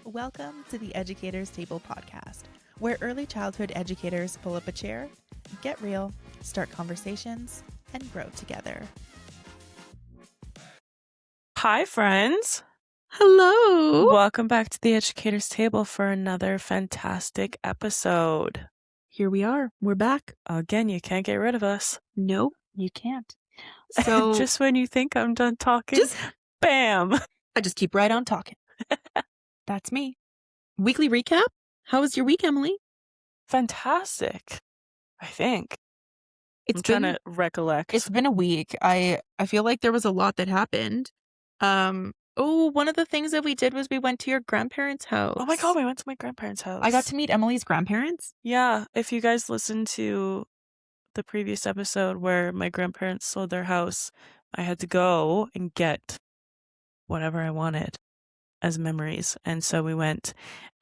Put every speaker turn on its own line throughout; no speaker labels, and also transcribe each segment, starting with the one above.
Welcome to the Educators Table podcast, where early childhood educators pull up a chair, get real, start conversations, and grow together.
Hi, friends.
Hello.
Welcome back to the Educators Table for another fantastic episode.
Here we are. We're back.
Again, you can't get rid of us.
No, you can't. So
just when you think I'm done talking, bam!
I just keep right on talking. That's me. Weekly recap? How was your week, Emily?
Fantastic, I think. I'm trying to recollect.
It's been a week. I feel like there was a lot that happened. One of the things that we did was we went to your grandparents' house.
Oh my God, we went to my grandparents' house.
I got to meet Emily's grandparents.
Yeah, if you guys listened to the previous episode where my grandparents sold their house, I had to go and get whatever I wanted as memories. And so we went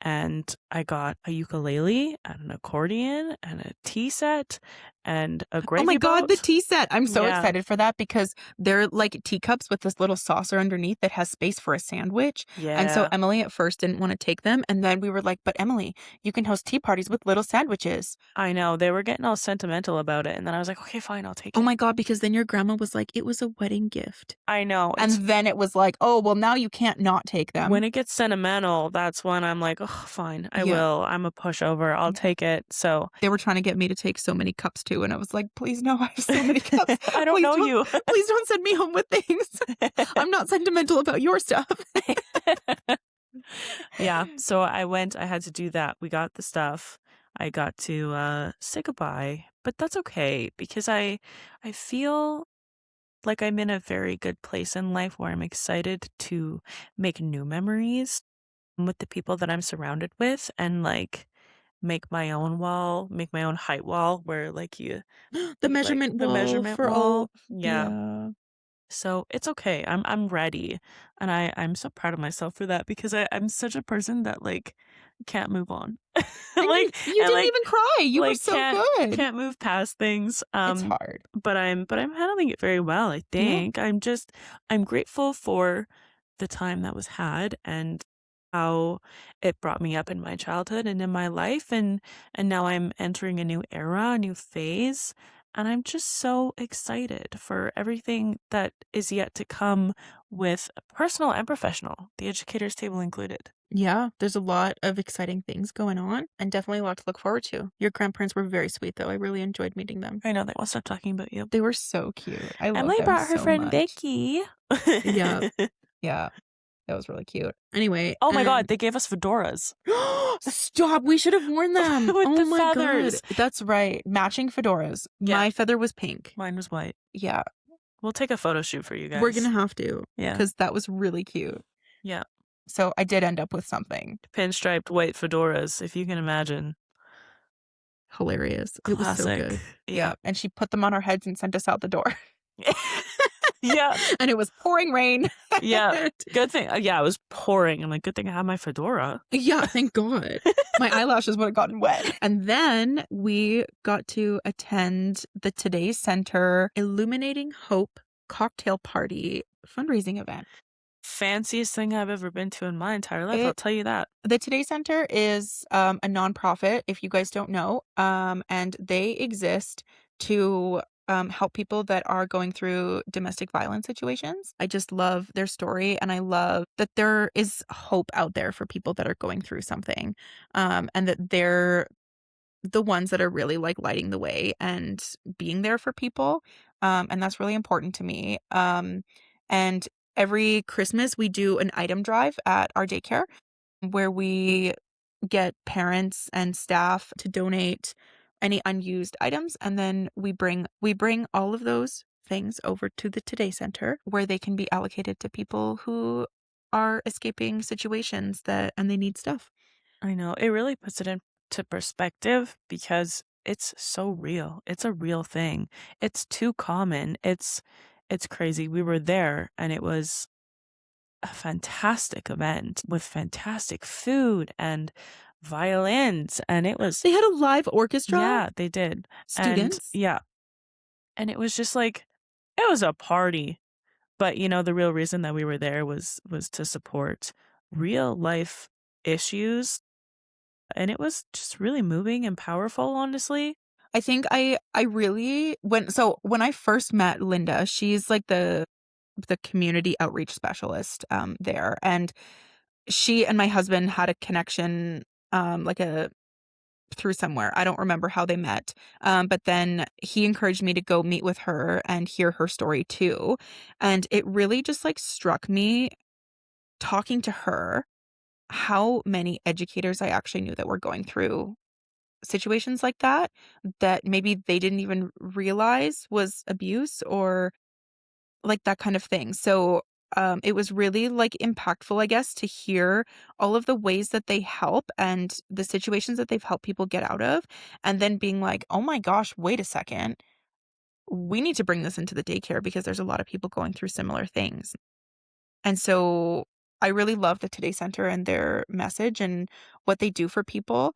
and I got a ukulele and an accordion and a tea set and a gravy
boat. Oh my God, the tea set. I'm so excited for that because they're like teacups with this little saucer underneath that has space for a sandwich.
Yeah.
And so Emily at first didn't want to take them. And then we were like, but Emily, you can host tea parties with little sandwiches.
I know. They were getting all sentimental about it. And then I was like, okay, fine, I'll take it.
Oh my God, because then your grandma was like, it was a wedding gift.
I know.
And then it was like, oh, well, now you can't not take them.
When it gets sentimental, that's when I'm like, oh, fine, I will. I'm a pushover. I'll take it. So
they were trying to get me to take so many cups too. And I was like, please no, I have so many cups.
I don't know you.
Please don't send me home with things. I'm not sentimental about your stuff.
Yeah. So I had to do that. We got the stuff. I got to say goodbye, but that's okay because I feel like I'm in a very good place in life where I'm excited to make new memories with the people that I'm surrounded with and like make my own wall, make my own height wall where like you
the measurement
wall. Yeah. So it's okay. I'm ready. And I'm so proud of myself for that because I'm such a person that like can't move on.
like you didn't even cry. You were so good.
Can't move past things.
It's hard.
But I'm handling it very well, I think. Yeah. I'm grateful for the time that was had and how it brought me up in my childhood and in my life and now I'm entering a new era, a new phase. And I'm just so excited for everything that is yet to come with personal and professional, the educators table included.
Yeah, there's a lot of exciting things going on and definitely a lot to look forward to. Your grandparents were very sweet, though. I really enjoyed meeting them.
I know, they won't stop talking about you.
They were so cute. I love them
Emily brought her
so
friend
much.
Vicky.
Yeah. Yeah. That was really cute. Anyway.
Oh my God, they gave us fedoras.
Stop. We should have worn them.
With the feathers.
God. That's right. Matching fedoras. Yeah. My feather was pink.
Mine was white.
Yeah.
We'll take a photo shoot for you guys.
We're going to have to.
Yeah.
Because that was really cute.
Yeah.
So I did end up with something.
Pinstriped white fedoras, if you can imagine.
Hilarious.
Classic.
It was so good. Yeah. And she put them on our heads and sent us out the door.
Yeah.
And it was pouring rain.
Yeah. Good thing. Yeah, it was pouring. I'm like, good thing I have my fedora.
Yeah, thank God. My eyelashes would have gotten wet. And then we got to attend the Today Center Illuminating Hope cocktail party fundraising event.
Fanciest thing I've ever been to in my entire life. I'll tell you that.
The Today Center is a nonprofit, if you guys don't know, and they exist to help people that are going through domestic violence situations. I just love their story, and I love that there is hope out there for people that are going through something, and that they're the ones that are really like lighting the way and being there for people, and that's really important to me. And every Christmas we do an item drive at our daycare where we get parents and staff to donate any unused items, and then we bring all of those things over to the Today Center where they can be allocated to people who are escaping situations and they need stuff.
I know. It really puts it into perspective because it's so real. It's a real thing. It's too common. It's crazy. We were there and it was a fantastic event with fantastic food and violins, and they
had a live orchestra.
Yeah, they did.
Students.
And it was just like it was a party, but the real reason that we were there was to support real life issues, and it was just really moving and powerful, honestly.
I think I really when I first met Linda, she's like the community outreach specialist, there, and she and my husband had a connection, like a through somewhere. I don't remember how they met, but then he encouraged me to go meet with her and hear her story too, and it really just, like, struck me talking to her how many educators I actually knew that were going through situations like that maybe they didn't even realize was abuse or, like, that kind of thing. So, it was really, like, impactful, I guess, to hear all of the ways that they help and the situations that they've helped people get out of, and then being like, "Oh my gosh, wait a second. We need to bring this into the daycare because there's a lot of people going through similar things." And so, I really love the Today Center and their message and what they do for people,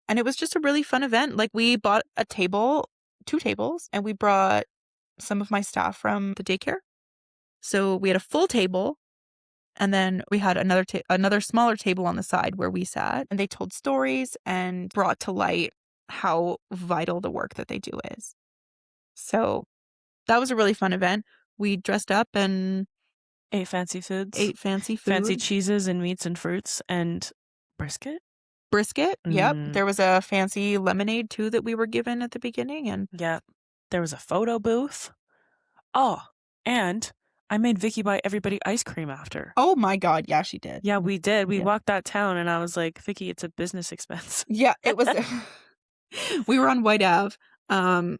and it was just a really fun event. Like, we bought a table 2 tables, and we brought some of my staff from the daycare. So, we had a full table, and then we had another smaller table on the side where we sat, and they told stories and brought to light how vital the work that they do is. So, that was a really fun event. We dressed up and
Ate fancy foods,
ate fancy
fancy
food.
cheeses and meats and fruits and brisket.
Brisket, yep.
Mm,
There was a fancy lemonade too that we were given at the beginning, and
yeah. There was a photo booth. Oh, and I made Vicky buy everybody ice cream after.
oh my god, yeah, she did.
Yeah, we did. We
Yeah.
walked that town, and I was like, "Vicky, it's a business expense."
Yeah, it was we were on White Ave, um,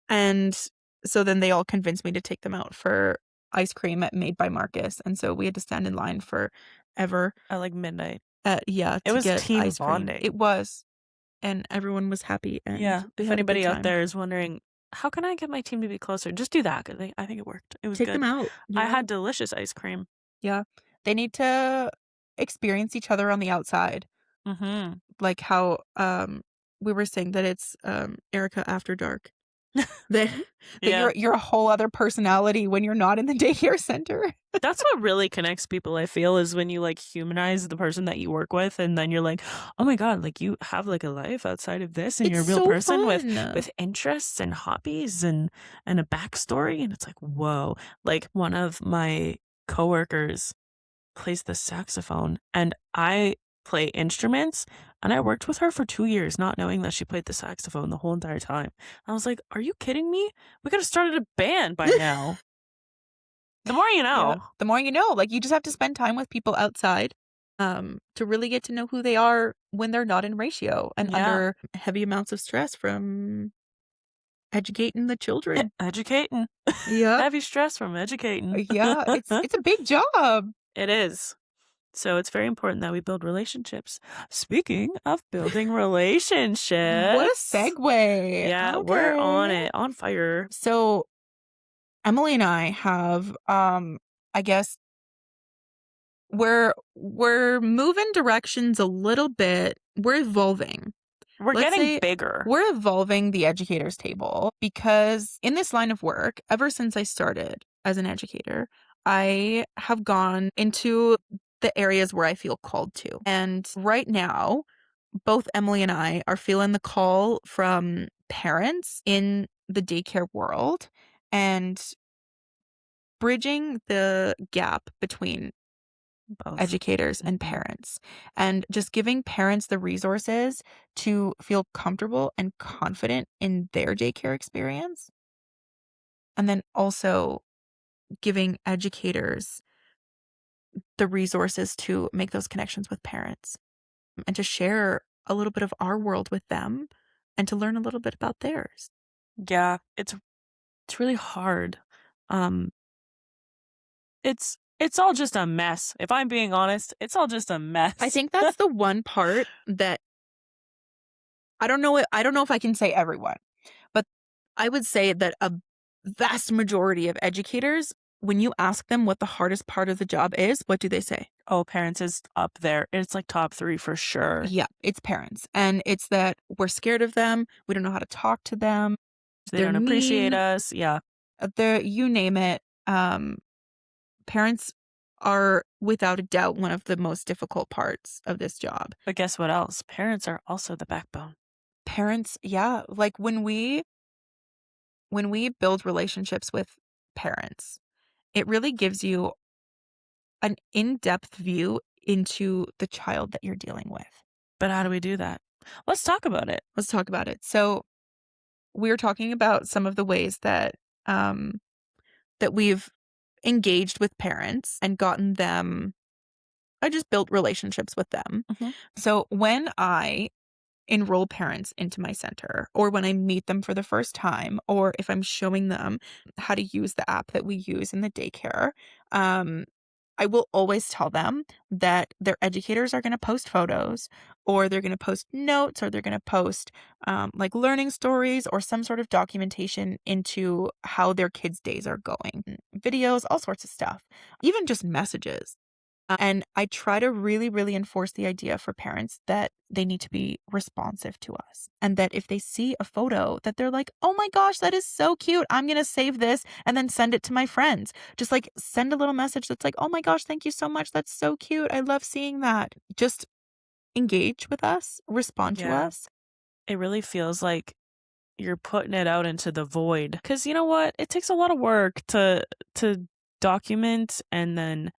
and so then they all convinced me to take them out for ice cream at Made by Marcus, and so we had to stand in line forever,
At, like, midnight.
yeah,
It
to
was
get
team
ice cream.
bonding.
It was, and everyone was happy, and
Yeah,
they
if
had a good
anybody out
time.
there is wondering, "How can I get my team to be closer?" Just do that 'cause I think it worked. It was
Take them
good.
out.
I
Yeah,
had delicious ice cream.
yeah. They need to experience each other on the outside,
Mhm.
like how, we were saying that it's, Erica After Dark. That that
Yeah.
you're a whole other personality when you're not in the daycare center.
That's what really connects people, I feel, is when you, like, humanize the person that you work with, and then you're like, "Oh my god, like, you have, like, a life outside of this, and
It's
you're a real
so
person
fun.
with interests and hobbies and a backstory," and it's like, "Whoa." Like, one of my coworkers plays the saxophone, and I play instruments, and I worked with her for 2 years not knowing that she played the saxophone the whole entire time. I was like, "Are you kidding me? We could've started a band by now." The more you
Yeah.
know.
The more you know, like, you just have to spend time with people outside, to really get to know who they are when they're not in ratio and
Yeah.
under heavy amounts of stress from educating the children.
Educating.
Yep.
Heavy stress from educating.
Yeah, it's a big job.
It is. So it's very important that we build relationships. Speaking of building
What a
relationships.
segue.
Yeah, we're on
Okay.
it, on fire.
So, Emily and I have, I guess we're moving directions a little bit. We're evolving.
We're
Let's
getting
say
bigger.
we're evolving the educator's table because in this line of work, ever since I started as an educator, I have gone into the areas where I feel called to. And right now, both Emily and I are feeling the call from parents in the daycare world and bridging the gap between
Both.
educators and
Mhm.
parents, and just giving parents the resources to feel comfortable and confident in their daycare experience, and then also giving educators the resources to make those connections with parents and to share a little bit of our world with them and to learn a little bit about theirs.
Yeah, it's really hard. Um, it's all just a mess. If I'm being honest, it's all just a
I
mess.
think that's the one part that I don't know if I can say everyone, but I would say that a vast majority of educators, when you ask them what the hardest part of the job is, what do they say?
Oh, parents is up there. It's like top 3 for sure.
Yeah, it's parents. And it's that we're scared of them. We don't know how to talk to them.
They
They're
don't appreciate
mean.
us. Yeah.
You name it. Um, Parents are without a doubt one of the most difficult parts of this job.
But guess what else? Parents are also the backbone.
Parents, yeah, like when we build relationships with parents, it really gives you an in-depth view into the child that you're dealing with.
But how do we do that? Let's talk about it.
Let's talk about it. So, we're talking about some of the ways um, that we've engaged with parents and gotten them I just built relationships with them.
Mhm.
So, when I enroll parents into my center, or when I meet them for the first time, or if I'm showing them how to use the app that we use in the daycare, um, I will always tell them that their educators are going to post photos, or they're going to post notes, or they're going to post like learning stories or some sort of documentation into how their kids' days are going, videos, all sorts of stuff, even just messages. And I try to really, really enforce the idea for parents that they need to be responsive to us. And that if they see a photo that they're like, oh my gosh, that is so cute. I'm going to save this and then send it to my friends. Just like send a little message that's like, oh my gosh, thank you so much. That's so cute. I love seeing that. Just engage with us, respond to
Yeah.
us.
It really feels like you're putting it out into the void. Because you know what? It takes a lot of work to document, and then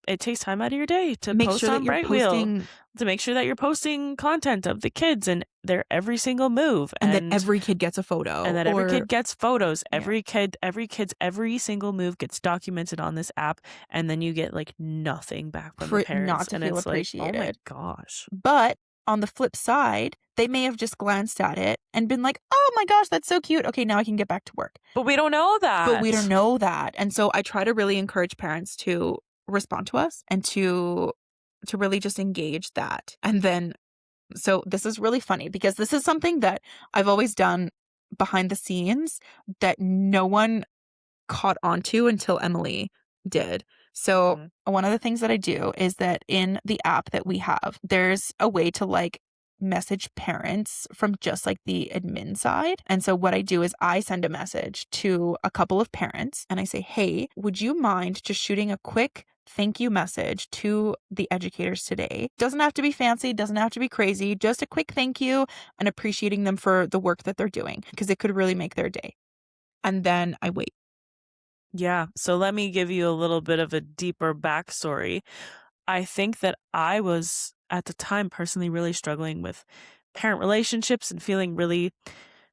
it takes time out of your day to
Make
post
sure that
on
you're
Brightwheel,
posting
to make sure that you're posting content of the kids and their every single move,
and that
and
every kid gets a photo
that every
or,
kid gets photos.
yeah,
Every kid's every single move gets documented on this app, and then you get like nothing back from the
not
parents,
to
and
feel
it's like, oh my
appreciated.
gosh.
But on the flip side, they may have just glanced at it and been like, "Oh my gosh, that's so cute. Okay, now I can get back to work."
But we don't know
But we don't
that.
know that. And so I try to really encourage parents to respond to us and to really just engage that. And then so this is really funny because this is something that I've always done behind the scenes that no one caught onto until Emily did. So,
Mhm.
one of the things that I do is that in the app that we have, there's a way to like message parents from just like the admin side. And so, what I do is I send a message to a couple of parents and I say, hey, would you mind just shooting a quick thank you message to the educators today? Doesn't have to be fancy, doesn't have to be crazy, just a quick thank you and appreciating them for the work that they're doing because it could really make their day. And then I wait.
Yeah. So let me give you a little bit of a deeper backstory. I think that I was at the time personally really struggling with parent relationships and feeling really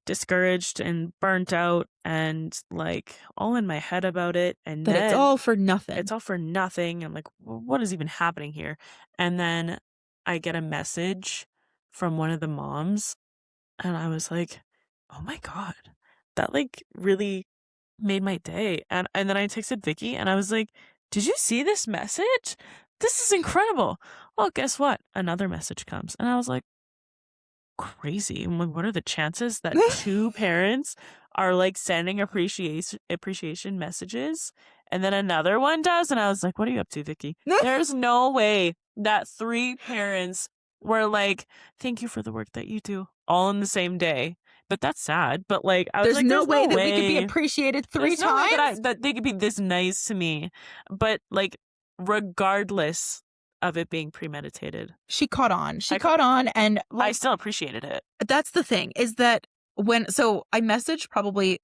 discouraged and burnt out and like all in my head about it. And
That it's
then
all for nothing.
it's all for nothing. I'm like, What is even happening here?" And then I get a message from one of the moms, and I was like, "Oh my God, that like really made my day." And then I texted Vicky and I was like, "Did you see this message? This is incredible." Well, guess what? Another message comes. And I was like, crazy. I'm like, what are the chances that two parents are like sending appreciation messages, and then another one does? And I was like, what are you up to, Vicky? There's no way that three parents were like, thank you for the work that you do, all in the same day. But that's sad. But like, I was
There's
like,
no
there's
way
no
that we could be
way.
appreciated 3
There's no way that
times?
that they could be this nice to me. But like, regardless of it being premeditated,
She caught on. She
I ca-
caught on, and,
I
like,
still appreciated it.
that's the thing, is that I messaged probably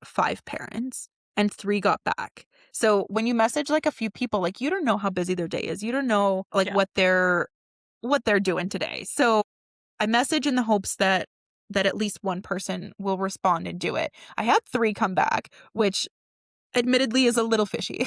5 parents, and 3 got back. So, when you message, like, a few people, like, you don't know how busy their day is. You don't know, like,
Yeah.
what they're doing today. So, I message in the hopes that at least one person will respond and do it. I had 3 come back, which admittedly is a little fishy.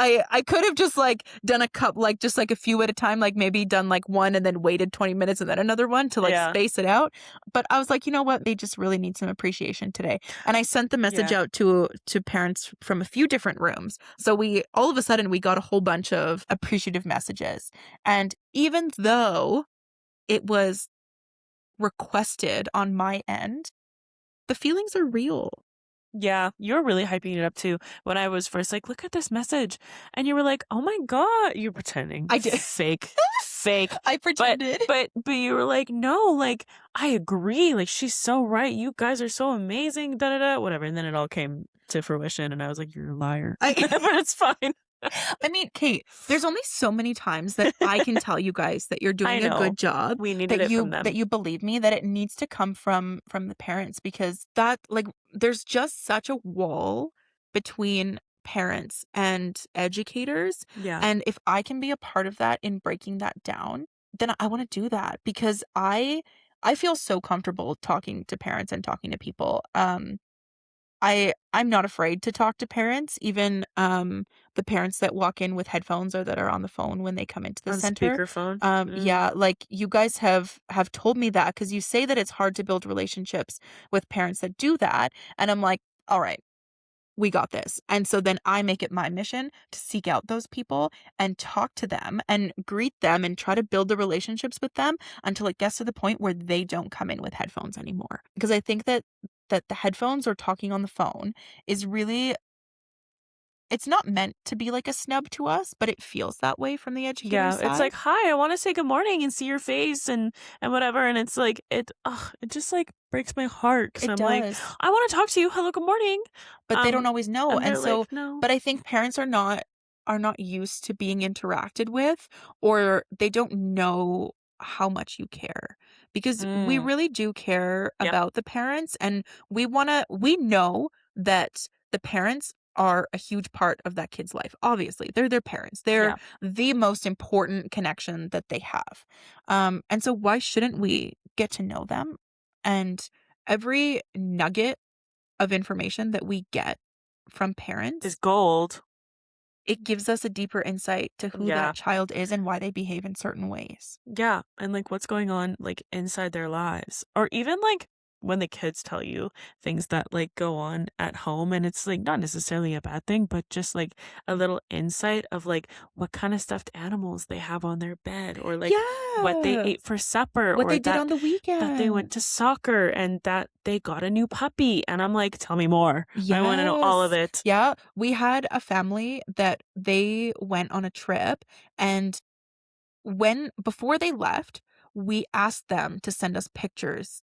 I could have just, like, done a like, just, like, a few at a time, like, maybe done, like, one and then waited 20 minutes and then another one to, like,
Yeah.
space it out, but I was like, "You know what? They just really need some appreciation today," and I sent the message
Yeah.
out to parents from a few different rooms, so we all of a sudden, we got a whole bunch of appreciative messages, and even though it was requested on my end, the feelings are real.
Yeah, you're really hyping it up too. When I was first like, "Look at this message," and you were like, "Oh my God," you're pretending,
I did.
fake, fake.
I
But
pretended.
but you were like, "No, like I agree. Like she's so right. You guys are so amazing." Da da da. Whatever. And then it all came to fruition, and I was like, "You're a liar,"
I
but it's fine.
I mean, Kate, there's only so many times that I can tell you guys that you're
I
doing a
know.
good job,
We needed
that
it from
you
them.
believe me, that it needs to come from the parents, because that, like, there's just such a wall between parents and educators,
Yeah.
and if I can be a part of that in breaking that down, then I wanna do that, because I feel so comfortable talking to parents and talking to people. I'm not afraid to talk to parents, even, the parents that walk in with headphones or that are on the phone when they come into the
On
center.
speakerphone. Mm.
Yeah, like, you guys have told me that, because you say that it's hard to build relationships with parents that do that, and I'm like, "Alright, we got this." And so then I make it my mission to seek out those people and talk to them and greet them and try to build the relationships with them until it gets to the point where they don't come in with headphones anymore. Because I think that the headphones or talking on the phone is really, it's not meant to be like a snub to us, but it feels that way from the educator's
Yeah, it's
side.
like, "Hi, I wanna say good morning and see your face," and whatever, and it's like, it just, like, breaks my heart because 'cause
It
I'm like,
does.
"I wanna talk to you. Hello, good morning."
But they don't
Um,
always know,
and
and
they're like,
so,
"No."
but I think parents are not used to being interacted with, or they don't know how much you care, because we
Mm.
really do care
Yep.
about the parents, and we know that the parents are a huge part of that kid's life. Obviously, they're their parents. They're
Yeah.
the most important connection that they have. And so why shouldn't we get to know them? And every nugget of information that we get from
Is
parents,
gold.
it gives us a deeper insight to who
Yeah.
that child is and why they behave in certain ways.
Yeah, and, like, what's going on, like, inside their lives, or even, like, when the kids tell you things that, like, go on at home, and it's, like, not necessarily a bad thing, but just, like, a little insight of, like, what kinda stuffed animals they have on their bed, or, like, what they
Yeah.
ate for supper,
What
or
they did
that
on the
they
weekend.
went to soccer, and that they got a new puppy, and I'm like, "Tell me more. I wanna know all of
Yes.
it."
Yeah. We had a family that they went on a trip, and before they left, we asked them to send us pictures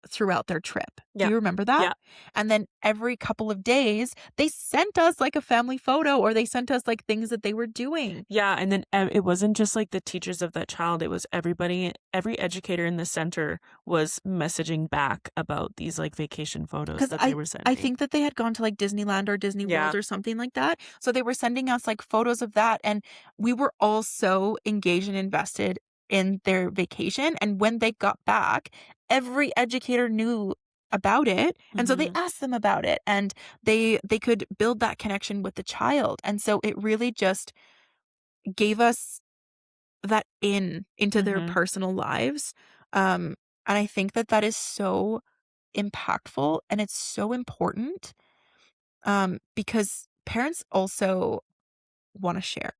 throughout their trip. Do
Yeah.
you remember that?
Yeah.
And then every couple of days, they sent us, like, a family photo, or they sent us, like, things that they were doing.
Yeah, and then, it wasn't just, like, the teachers of that child, it was everybody, every educator in the center was messaging back about these, like, vacation photos
'Cause
that they
I
were
I
sending.
think that they had gone to, like, Disneyland or Disney
Yeah.
World or something like that, so they were sending us, like, photos of that, and we were all so engaged and invested in their vacation, and when they got back, every educator knew about it, and so they
Mhm.
asked them about it, and they could build that connection with the child, and so it really just gave us that into their
Mhm.
personal lives, and I think that that is so impactful, and it's so important, because parents also wanna share.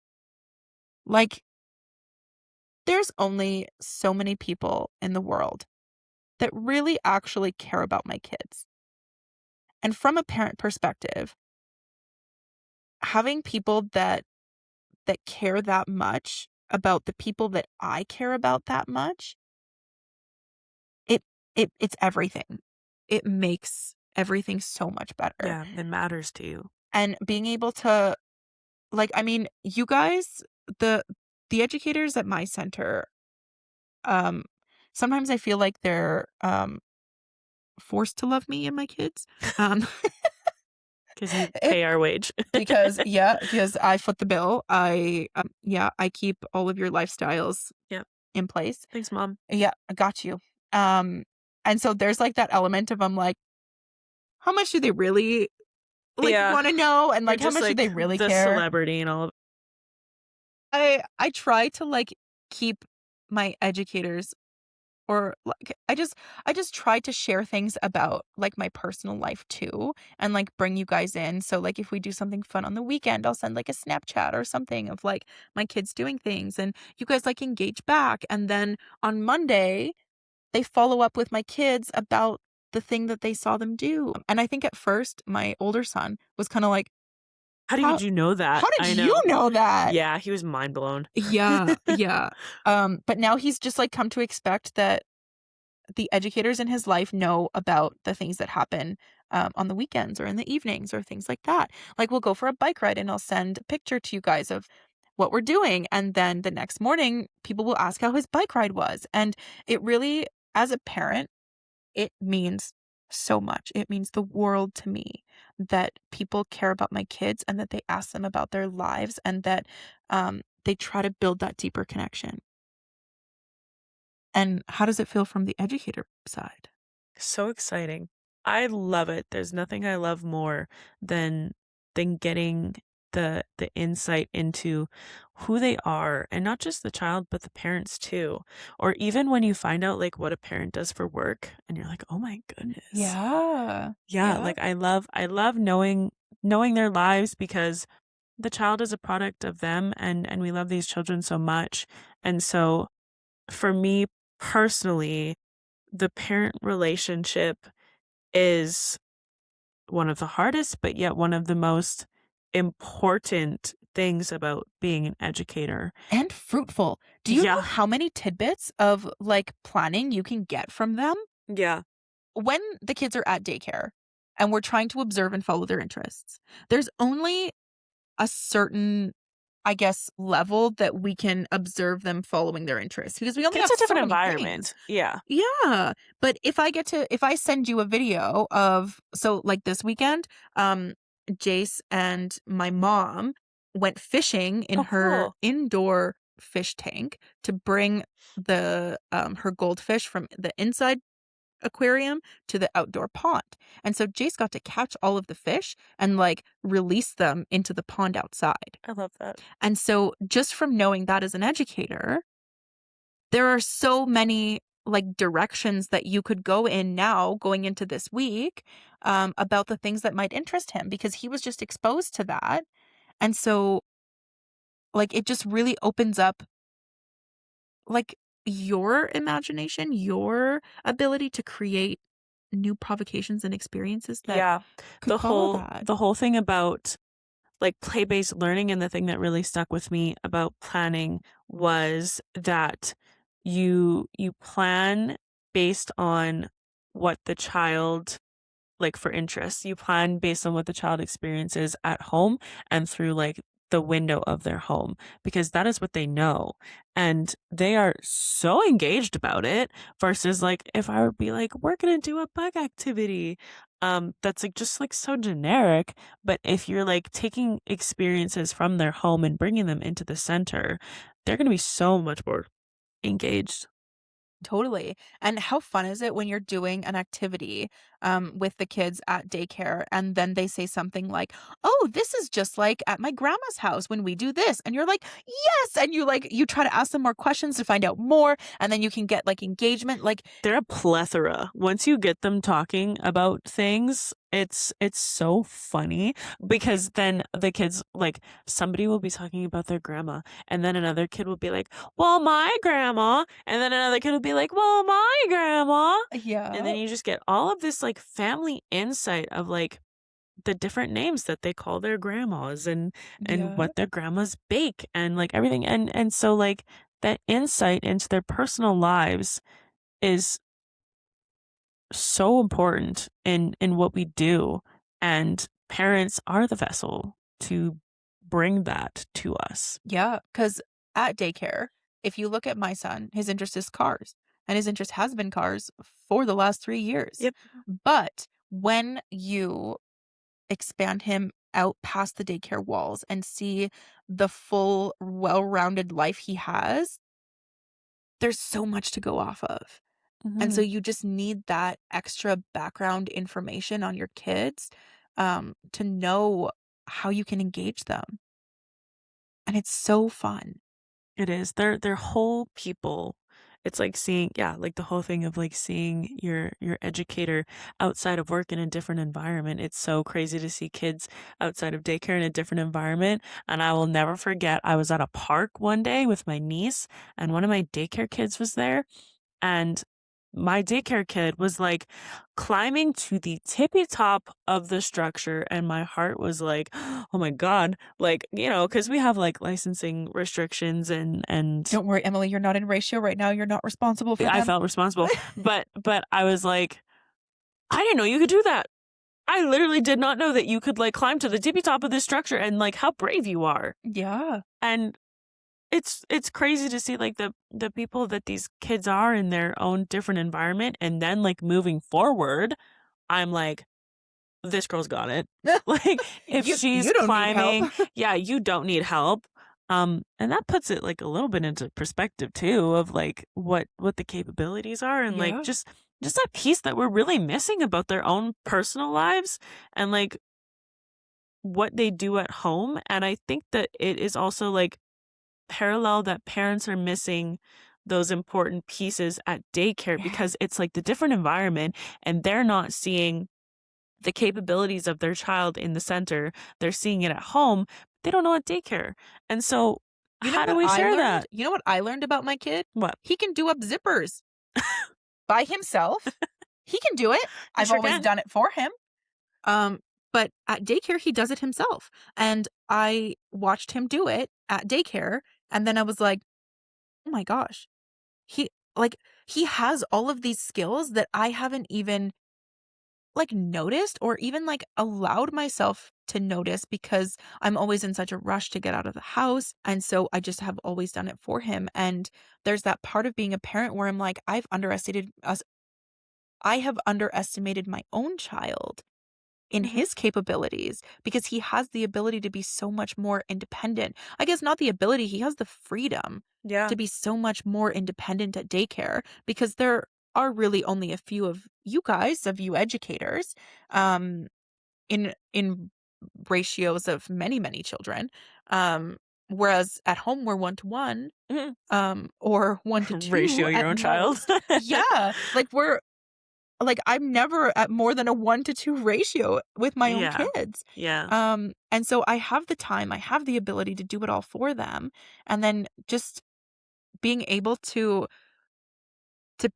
Like, there's only so many people in the world that really actually care about my kids, and from a parent perspective, having people that care that much about the people that I care about that much, it it's everything. It makes everything so much better,
Yeah, it matters to you.
and being able to, like, I mean, you guys, the the educators at my center, um, sometimes I feel like they're, forced to love me and my kids, um,
'Cause you
eh,
pay our wage.
because, yeah, because I foot the bill. Yeah, I keep all of your lifestyles
Yeah.
in place.
Thanks, mom.
Yeah, I got you. Um, and so there's, like, that element of, I'm like, how much do they really, like,
Yeah.
wanna know, and,
You're
like, how
just,
much do they
like,
really
the
care?
celebrity and all of.
I try to, like, keep my educators, or, like, I just try to share things about, like, my personal life too, and, like, bring you guys in. So, like, if we do something fun on the weekend, I'll send, like, a Snapchat or something of, like, my kids doing things, and you guys, like, engage back, and then on Monday, they follow up with my kids about the thing that they saw them do. And I think at first, my older son was kinda like,
How
"How
did you know that?
how did
I
you
know.
know that?"
Yeah, he was mind blown.
Yeah, yeah. But now he's just, like, come to expect that the educators in his life know about the things that happen, on the weekends or in the evenings or things like that. Like, we'll go for a bike ride and I'll send a picture to you guys of what we're doing. And then the next morning, people will ask how his bike ride was. And it really, as a parent, it means so much. It means the world to me that people care about my kids and that they ask them about their lives and that they try to build that deeper connection. And how does it feel from the educator side?
So exciting. I love it. There's nothing I love more than getting the insight into who they are, and not just the child, but the parents too. Or even when you find out like what a parent does for work and you're like, "Oh my goodness."
Yeah.
Yeah,
Yeah.
like I love knowing their lives because the child is a product of them, and we love these children so much. And so for me personally, the parent relationship is one of the hardest, but yet one of the most important things about being an educator.
And fruitful. Do you know
Yeah.
how many tidbits of like planning you can get from them
Yeah.
when the kids are at daycare and we're trying to observe and follow their interests? There's only a certain, I guess, level that we can observe them following their interests because we only
It's
have
a
so
different
many things.
environment. Yeah.
Yeah, but if I send you a video of so, like, this weekend, Jace and my mom went fishing in
Oh,
her
cool.
indoor fish tank to bring her goldfish from the inside aquarium to the outdoor pond, and so Jace got to catch all of the fish and, like, release them into the pond outside,
I love that.
and so just from knowing that as an educator there are so many, like, directions that you could go in now going into this week, about the things that might interest him because he was just exposed to that, and so, like, it just really opens up, like, your imagination, your ability to create new provocations and experiences that
Yeah.
could
The
follow
whole
that.
the whole thing about like play-based learning, and the thing that really stuck with me about planning was that you plan based on what the child, like, for interests. You plan based on what the child experiences at home and through, like, the window of their home, because that is what they know, and they are so engaged about it versus, like, if I would be like, "We're gonna do a bug activity," that's, like, just, like, so generic, but if you're, like, taking experiences from their home and bringing them into the center, they're gonna be so much more engaged.
Totally. And how fun is it when you're doing an activity with the kids at daycare and then they say something like, "Oh, this is just like at my grandma's house when we do this." And you're like, "Yes." And you try to ask them more questions to find out more and then you can get like engagement like
They're a plethora. Once you get them talking about things, it's so funny because then the kids, like, somebody will be talking about their grandma, and then another kid will be like, "Well, my grandma," and then another kid will be like, "Well, my grandma." And then
yeah,
you just get all of this, like, family insight of, like, the different names that they call their grandmas, and
yeah,
what their grandmas bake, and, like, everything, and so, like, that insight into their personal lives is so important in what we do, and parents are the vessel to bring that to us.
yeah. Because at daycare, if you look at my son, his interest is cars and his interest has been cars for the last 3 years.
Yep.
But when you expand him out past the daycare walls and see the full, well-rounded life he has, there's so much to go off of. And so
Mhm.
you just need that extra background information on your kids, to know how you can engage them. And it's so fun.
It is. They're whole people. It's like seeing, yeah, like the whole thing of like seeing your educator outside of work in a different environment. It's so crazy to see kids outside of daycare in a different environment. And I will never forget, I was at a park one day with my niece, and one of my daycare kids was there. And my daycare kid was, like, climbing to the tippy top of the structure, and my heart was like, "Oh my god." Like, because we have, like, licensing restrictions, and
Don't worry, Emily, you're not in ratio right now. You're not responsible for
I
them.
felt responsible. But I was like, "I didn't know you could do that." I literally did not know that you could, like, climb to the tippy top of this structure and, like, how brave you are.
Yeah.
And it's crazy to see, like, the people that these kids are in their own different environment, and then, like, moving forward, I'm like, "This girl's got it." Like, if she's
You don't need help.
climbing, yeah, you don't need help. And that puts it, like, a little bit into perspective too of, like, what the capabilities are and, like,
Yeah.
just that piece that we're really missing about their own personal lives and, like, what they do at home, and I think that it is also, like, parallel that parents are missing those important pieces at daycare
Yeah.
because it's, like, the different environment, and they're not seeing the capabilities of their child in the center. They're seeing it at home, they don't know at daycare. And so,
You know
how do
what
we
I
share
learned?
that?
You know what I learned about my kid?
What?
He can do up zippers by himself. He can do it.
He
I've
sure
always
can.
done it for him. Um, but at daycare, he does it himself. And I watched him do it at daycare. And then I was like, oh my gosh, he like he has all of these skills that I haven't even like noticed or even like allowed myself to notice because I'm always in such a rush to get out of the house. And so I just have always done it for him. And there's that part of being a parent where I'm like, I have underestimated my own child in
Mhm.
his capabilities because he has the ability to be so much more independent. I guess not the ability, he has the freedom
Yeah.
to be so much more independent at daycare because there are really only a few of you educators, um, in ratios of many, many children. Um, whereas at home we're 1 to 1,
Mhm.
or 1 to 2
Ratio your
at
own child.
most. Yeah. I'm never at more than a 1 to 2 ratio with my own
Yeah.
kids.
Yeah.
And so I have the time, I have the ability to do it all for them, and then just being able to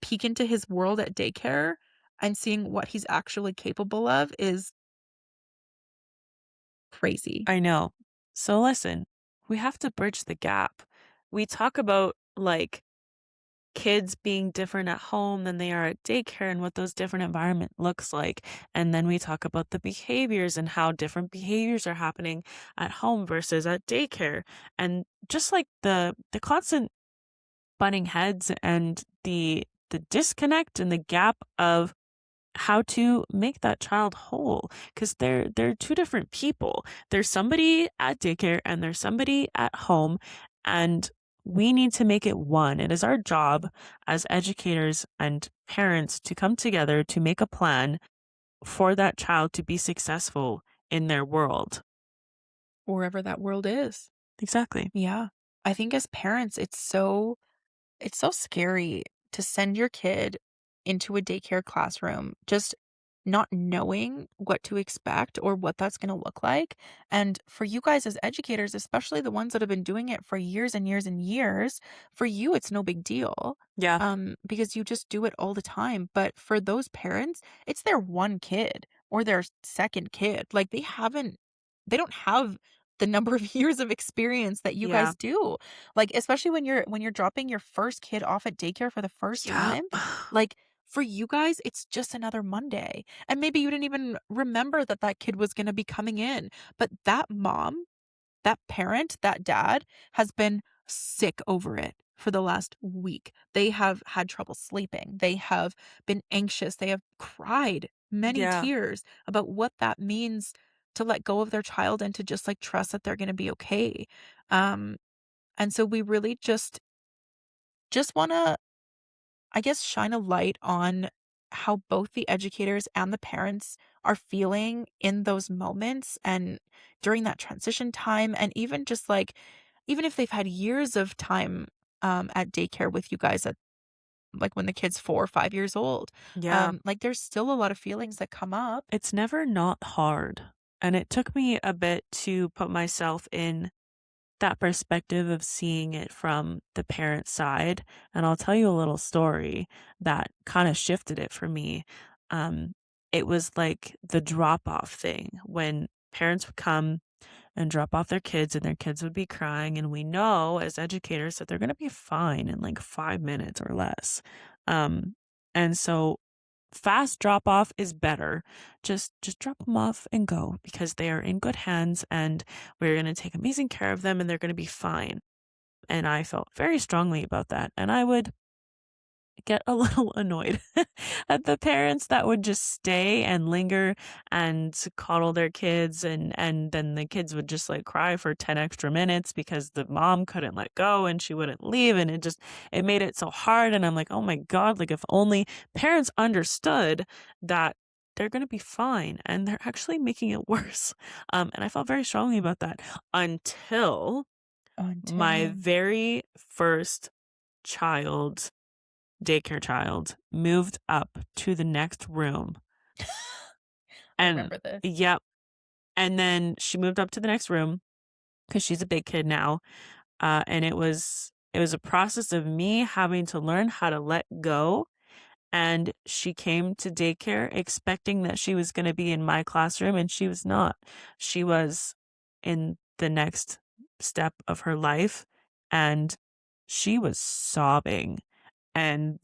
peek into his world at daycare and seeing what he's actually capable of is crazy.
I know. So listen, we have to bridge the gap. We talk about, like, kids being different at home than they are at daycare and what those different environment looks like. And then we talk about the behaviors and how different behaviors are happening at home versus at daycare. And just like the constant butting heads and the disconnect and the gap of how to make that child whole because they're two different people. There's somebody at daycare and there's somebody at home, and we need to make it one. It is our job as educators and parents to come together to make a plan for that child to be successful in their world.
Wherever that world is.
Exactly.
Yeah. I think as parents, it's so scary to send your kid into a daycare classroom just not knowing what to expect or what that's going to look like. And for you guys as educators, especially the ones that have been doing it for years and years and years, for you, it's no big deal.
Yeah.
Because you just do it all the time. But for those parents, it's their one kid or their second kid. Like they don't have the number of years of experience that you
Yeah.
guys do. Like, especially when you're dropping your first kid off at daycare for the first
Yeah.
time, like, for you guys, it's just another Monday, and maybe you didn't even remember that that kid was gonna be coming in, but that mom, that parent, that dad has been sick over it for the last week. They have had trouble sleeping. They have been anxious. They have cried many
Yeah.
tears about what that means to let go of their child and to just like trust that they're going to be okay. Um and so we really just want to, I guess, shine a light on how both the educators and the parents are feeling in those moments and during that transition time. And even just like, even if they've had years of time at daycare with you guys at like when the kid's 4 or 5 years old,
Yeah.
like there's still a lot of feelings that come up.
It's never not hard. And it took me a bit to put myself in that perspective of seeing it from the parent side. And I'll tell you a little story that kind of shifted it for me. Um, it was like the drop off thing when parents would come and drop off their kids and their kids would be crying. And we know as educators that they're going to be fine in like 5 minutes or less. Um, and so fast drop off is better. Just drop them off and go because they are in good hands and we're going to take amazing care of them and they're going to be fine. And I felt very strongly about that. And I would get a little annoyed at the parents that would just stay and linger and coddle their kids and then the kids would just like cry for 10 extra minutes because the mom couldn't let go and she wouldn't leave and it made it so hard and I'm like, "Oh my god, like if only parents understood that they're going to be fine and they're actually making it worse." And I felt very strongly about that until my
Until
very first child daycare child moved up to the next room.
I
And
remember this.
yep. And then she moved up to the next room because she's a big kid now. And it was a process of me having to learn how to let go. And she came to daycare expecting that she was going to be in my classroom, and she was not. She was in the next step of her life, and she was sobbing. And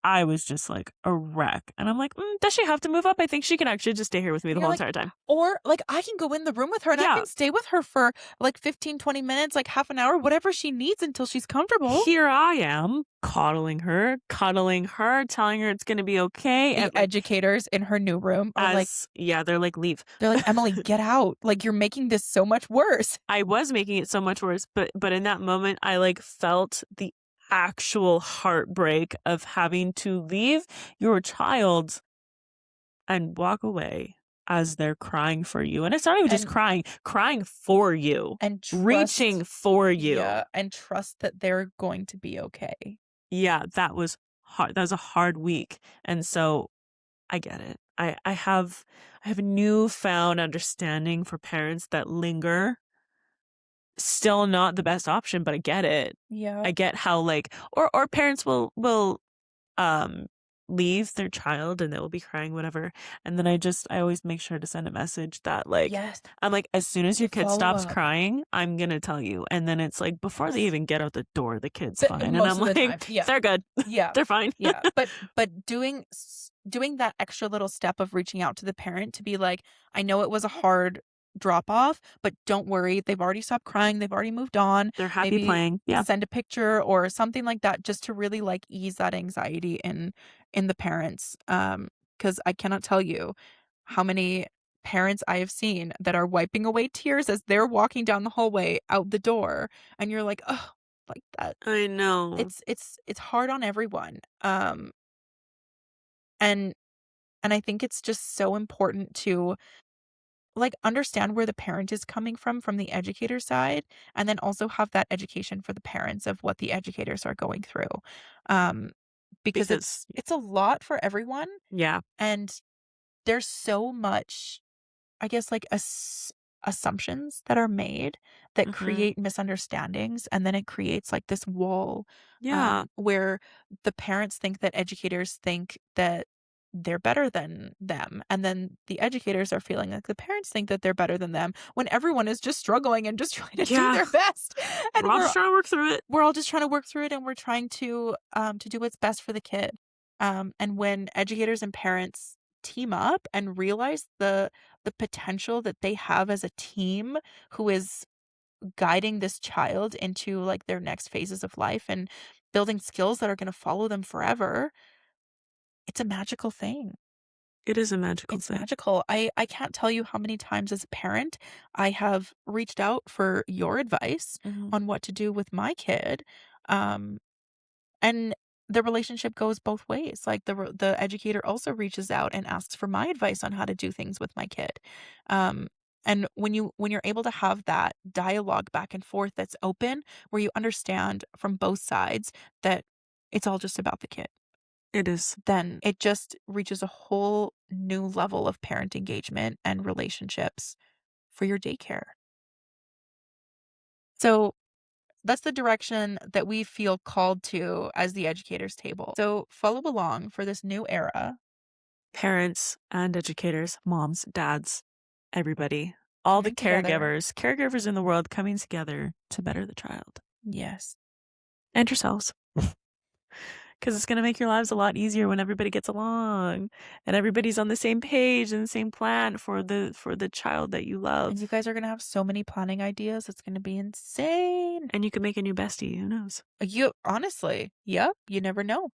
I was just like a wreck. And I'm like, does she have to move up? I think she can actually just stay here with me
And
the
you're
whole
like,
entire time.
or like I can go in the room with her and I
Yeah.
can stay with her for like 15, 20 minutes, like half an hour, whatever she needs until she's comfortable.
Here I am cuddling her, telling her it's going to be okay.
The
And like,
educators in her new room are like,
yeah, they're like, leave.
they're like, Emily, get out. Like, you're making this so much worse.
I was making it so much worse, but in that moment, I like felt the actual heartbreak of having to leave your child and walk away as they're crying for you. And it's not even just
And
crying for you,
and
reaching
trust,
for you.
yeah, and trust that they're going to be okay.
Yeah, that was hard. That was a hard week. And so I get it. I have a newfound understanding for parents that linger. Still not the best option, but I get it.
Yeah.
I get how like or parents will um leave their child and they will be crying whatever and then I always make sure to send a message that like
Yes.
I'm like as soon as
To
your kid
follow
stops
up.
crying I'm gonna tell you and then it's like before they even get out the door the kid's
The,
fine and
most
I'm
of the
like
time. Yeah.
they're good.
Yeah.
They're fine.
Yeah. But doing that extra little step of reaching out to the parent to be like, I know it was a hard drop off, but don't worry, they've already stopped crying, they've already moved on.
They're happy
Maybe
playing. Yeah.
send a picture or something like that just to really like ease that anxiety in the parents. Cuz I cannot tell you how many parents I have seen that are wiping away tears as they're walking down the hallway out the door and you're like, "Oh, like that
I know.
it's hard on everyone." And I think it's just so important to, like, understand where the parent is coming from the educator side, and then also have that education for the parents of what the educators are going through. Um, because
Because
it's a lot for everyone,
yeah.
and there's so much, I guess, like, assumptions that are made that
Mhm.
create misunderstandings, and then it creates, like, this wall,
Yeah.
where the parents think that educators think that they're better than them, and then the educators are feeling like the parents think that they're better than them, when everyone is just struggling and just trying to do
Yeah.
their best, and
We're all just trying to work through it.
we're all just trying to work through it, and we're trying to do what's best for the kid. And when educators and parents team up and realize the potential that they have as a team who is guiding this child into like their next phases of life and building skills that are going to follow them forever, it's a magical thing.
It is a magical
It's
thing.
magical. I can't tell you how many times as a parent I have reached out for your advice
Mhm.
on what to do with my kid. Um, And the relationship goes both ways. Like the educator also reaches out and asks for my advice on how to do things with my kid. Um, and when you're able to have that dialogue back and forth that's open, where you understand from both sides that it's all just about the kid,
It is.
then it just reaches a whole new level of parent engagement and relationships for your daycare. So that's the direction that we feel called to as the educators table. So follow along for this new era
Parents and educators, moms, dads, everybody, all the
coming together.
caregivers in the world coming together to better the child
Yes.
and yourselves. 'Cause it's gonna make your lives a lot easier when everybody gets along and everybody's on the same page and the same plan for the child that you
And you
love.
guys are gonna have so many planning ideas, it's gonna be insane.
And you can make a new bestie, who knows?
You honestly, yep, you never know.